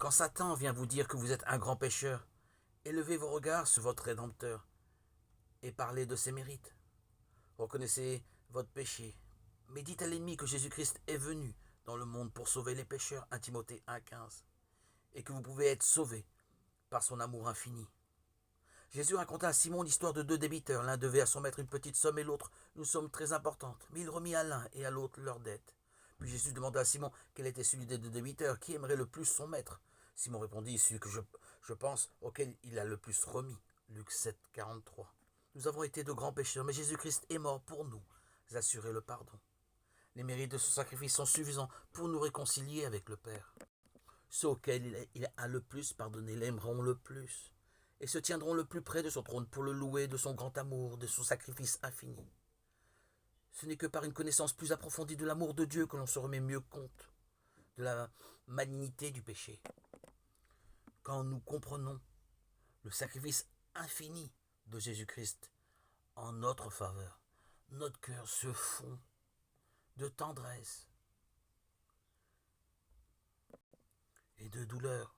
Quand Satan vient vous dire que vous êtes un grand pécheur, élevez vos regards sur votre Rédempteur et parlez de ses mérites. Reconnaissez votre péché, mais dites à l'ennemi que Jésus-Christ est venu dans le monde pour sauver les pécheurs, 1 Timothée 1,15, et que vous pouvez être sauvés par son amour infini. Jésus raconta à Simon l'histoire de deux débiteurs. L'un devait à son maître une petite somme et l'autre une somme très importante. Mais il remit à l'un et à l'autre leur dette. Puis Jésus demanda à Simon quel était celui des deux débiteurs qui aimerait le plus son maître. Simon répondit, celui que je pense auquel il a le plus remis. Luc 7, 43. Nous avons été de grands pécheurs, mais Jésus-Christ est mort pour nous assurer le pardon. Les mérites de ce sacrifice sont suffisants pour nous réconcilier avec le Père. Ceux auxquels il a le plus pardonné l'aimeront le plus et se tiendront le plus près de son trône pour le louer de son grand amour, de son sacrifice infini. Ce n'est que par une connaissance plus approfondie de l'amour de Dieu que l'on se remet mieux compte de la malignité du péché. Quand nous comprenons le sacrifice infini de Jésus-Christ en notre faveur, notre cœur se fond de tendresse et de douleur.